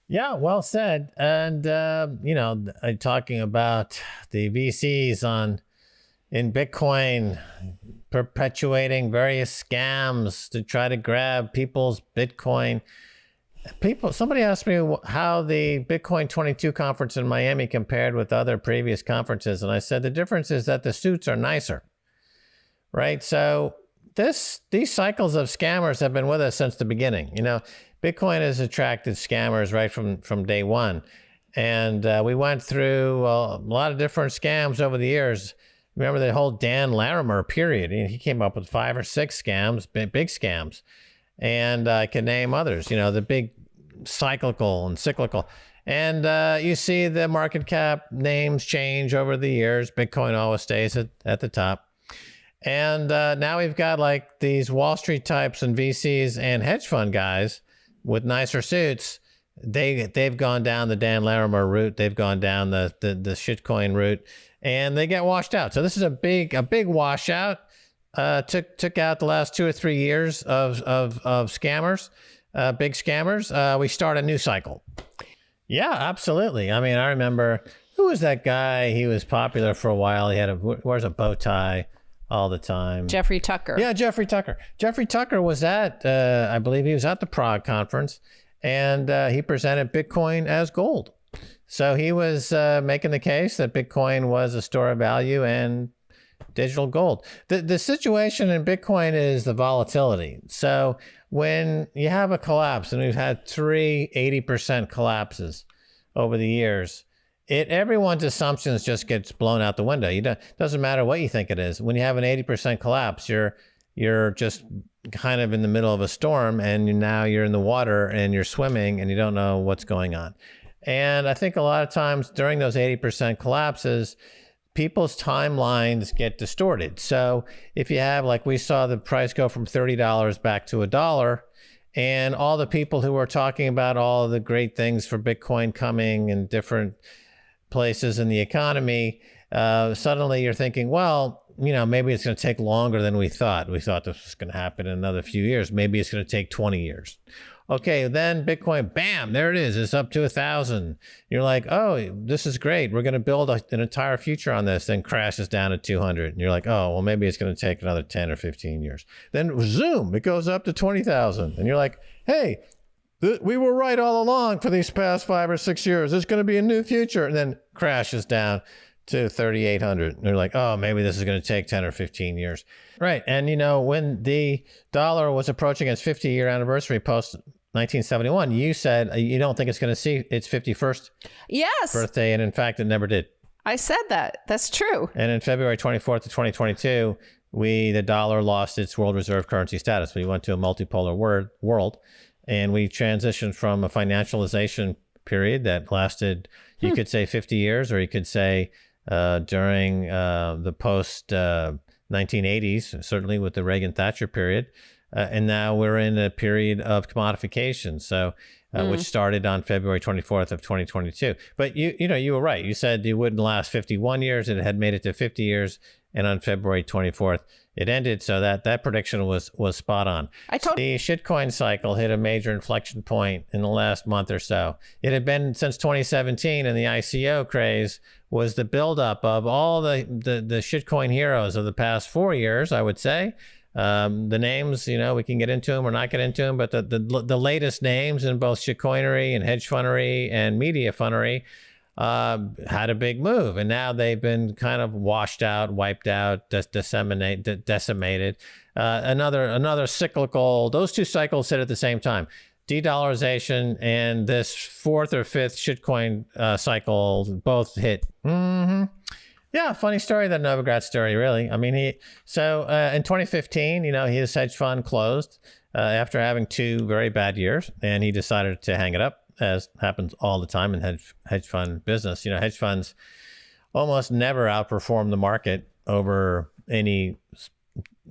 Yeah, well said. And talking about the VCs in Bitcoin perpetuating various scams to try to grab people's Bitcoin. Somebody asked me how the Bitcoin 22 conference in Miami compared with other previous conferences, and I said the difference is that the suits are nicer, right? So these cycles of scammers have been with us since the beginning. Bitcoin has attracted scammers right from day one, and we went through a lot of different scams over the years. Remember the whole Dan Larimer period? He came up with 5 or 6 scams, big scams. And I can name others, the big cyclical and cyclical. And you see the market cap names change over the years. Bitcoin always stays at the top. And now we've got like these Wall Street types and VCs and hedge fund guys with nicer suits. They've gone down the Dan Larimer route. They've gone down the shitcoin route, and they get washed out. So this is a big washout. Took out the last 2 or 3 years of scammers, big scammers. We start a new cycle. Yeah, absolutely. I mean, I remember, who was that guy? He was popular for a while. He wears a bow tie all the time. Jeffrey Tucker. Yeah, Jeffrey Tucker. Jeffrey Tucker was I believe he was at the Prague conference, and he presented Bitcoin as gold. So he was making the case that Bitcoin was a store of value and digital gold. The situation in Bitcoin is the volatility. So when you have a collapse, and we've had 3 80% collapses over the years, everyone's assumptions just gets blown out the window. Doesn't matter what you think it is. When you have an 80% collapse, you're just kind of in the middle of a storm, and now you're in the water and you're swimming and you don't know what's going on. And I think a lot of times during those 80% collapses, people's timelines get distorted. So if you have, like we saw the price go from $30 back to $1, and all the people who were talking about all the great things for Bitcoin coming in different places in the economy, suddenly you're thinking, well, maybe it's going to take longer than we thought. We thought this was going to happen in another few years. Maybe it's going to take 20 years. Okay, then Bitcoin, bam, there it is. It's up to 1,000. You're like, oh, this is great. We're going to build an entire future on this. Then crashes down to 200. And you're like, oh, well, maybe it's going to take another 10 or 15 years. Then zoom, it goes up to 20,000. And you're like, hey, we were right all along for these past 5 or 6 years. There's going to be a new future. And then crashes down to 3,800. And they're like, oh, maybe this is going to take 10 or 15 years. Right. And, when the dollar was approaching its 50-year anniversary post 1971, you said you don't think it's going to see its 51st birthday. And in fact, it never did. I said that. That's true. And in February 24th of 2022, the dollar lost its world reserve currency status. We went to a multipolar world, and we transitioned from a financialization period that lasted, you could say 50 years, or you could say during the post 1980s, certainly with the Reagan-Thatcher period. And now we're in a period of commodification, which started on February 24th of 2022. But you were right. You said it wouldn't last 51 years. It had made it to 50 years, and on February 24th, it ended. So that prediction was spot on. The shitcoin cycle hit a major inflection point in the last month or so. It had been since 2017, and the ICO craze was the buildup of all the shitcoin heroes of the past 4 years, I would say. The names, we can get into them or not get into them, but the latest names in both shitcoinery and hedge funnery and media funnery had a big move, and now they've been kind of washed out, wiped out, decimated. Another cyclical. Those two cycles hit at the same time. De-dollarization and this 4th or 5th shitcoin cycle both hit. Yeah, funny story, that Novogratz story, really. I mean, in 2015, his hedge fund closed after having 2 very bad years, and he decided to hang it up, as happens all the time in hedge fund business. Hedge funds almost never outperform the market over any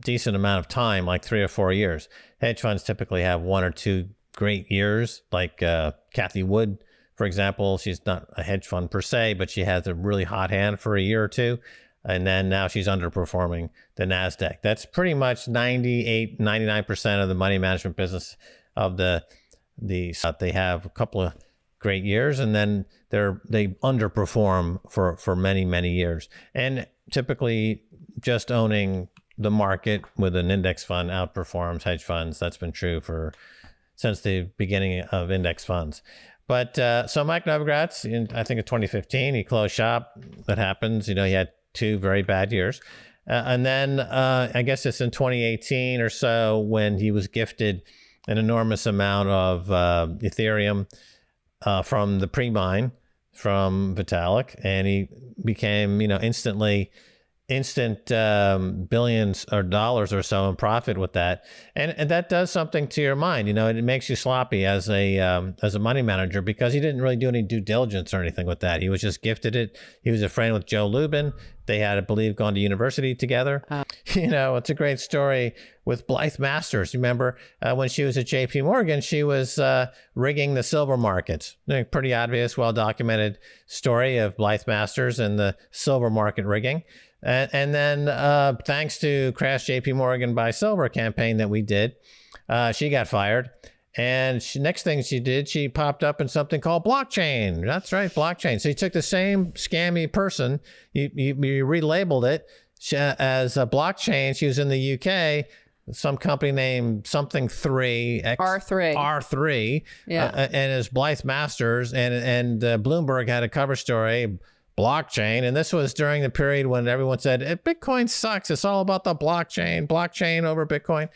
decent amount of time, like 3 or 4 years. Hedge funds typically have 1 or 2 great years, like Cathie Wood, for example. She's not a hedge fund per se, but she has a really hot hand for a year or 2. And then now she's underperforming the NASDAQ. That's pretty much 98, 99% of the money management business of they have a couple of great years, and then they underperform for many, many years. And typically just owning the market with an index fund outperforms hedge funds. That's been true since the beginning of index funds. But so Mike Novogratz, I think in 2015, he closed shop. That happens. He had 2 very bad years. And then I guess it's in 2018 or so when he was gifted an enormous amount of Ethereum from the pre-mine from Vitalik, and he became, instant billions or dollars or so in profit with that, and that does something to your mind. It makes you sloppy as a money manager, because he didn't really do any due diligence or anything with that. He was just gifted it. He was a friend with Joe Lubin. They had, I believe, gone to university together. It's a great story with Blythe Masters. Remember when she was at J.P. Morgan, she was rigging the silver markets. Pretty obvious, well-documented story of Blythe Masters and the silver market rigging. And then thanks to Crash JP Morgan Buy Silver campaign that we did, she got fired. And next thing she did, she popped up in something called blockchain. That's right, blockchain. So you took the same scammy person, you relabeled it as a blockchain. She was in the UK, some company named something 3 R3. Yeah. And as Blythe Masters, and Bloomberg had a cover story, blockchain. And this was during the period when everyone said, Bitcoin sucks. It's all about the blockchain over Bitcoin.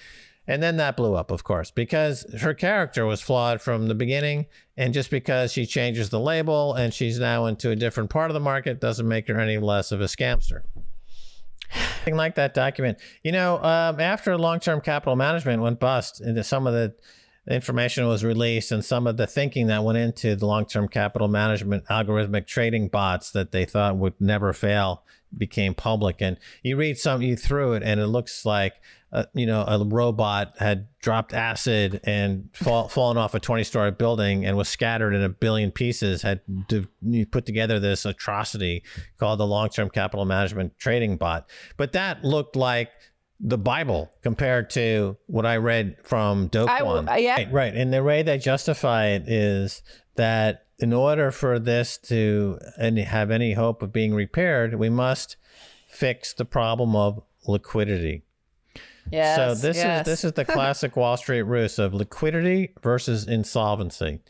And then that blew up, of course, because her character was flawed from the beginning. And just because she changes the label and she's now into a different part of the market doesn't make her any less of a scamster. Thing like that document. After long-term capital management went bust, and some of the information was released and some of the thinking that went into the long-term capital management algorithmic trading bots that they thought would never fail became public. And you read you through it, and it looks like a robot had dropped acid and fallen off a 20-story building and was scattered in a billion pieces, had put together this atrocity called the long-term capital management trading bot. But that looked like the Bible compared to what I read from Do Kwon. Right. And the way they justify it is that in order for this to have any hope of being repaired, we must fix the problem of liquidity. Yes, so this is the classic Wall Street ruse of liquidity versus insolvency.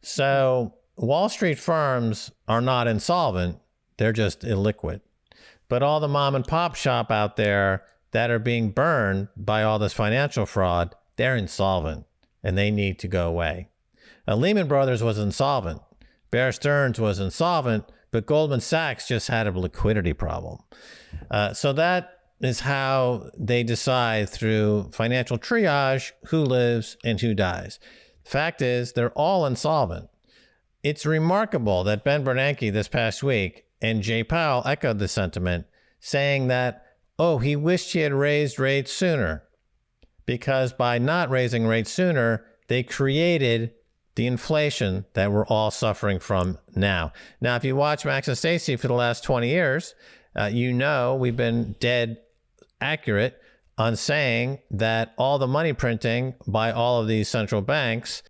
So Wall Street firms are not insolvent, they're just illiquid. But all the mom and pop shop out there that are being burned by all this financial fraud, they're insolvent and they need to go away. Lehman Brothers was insolvent. Bear Stearns was insolvent, but Goldman Sachs just had a liquidity problem. So that is how they decide through financial triage who lives and who dies. Fact is, they're all insolvent. It's remarkable that Ben Bernanke this past week and Jay Powell echoed the sentiment, saying that, he wished he had raised rates sooner, because by not raising rates sooner, they created the inflation that we're all suffering from now. Now, if you watch Max and Stacy for the last 20 years, we've been dead accurate on saying that all the money printing by all of these central banks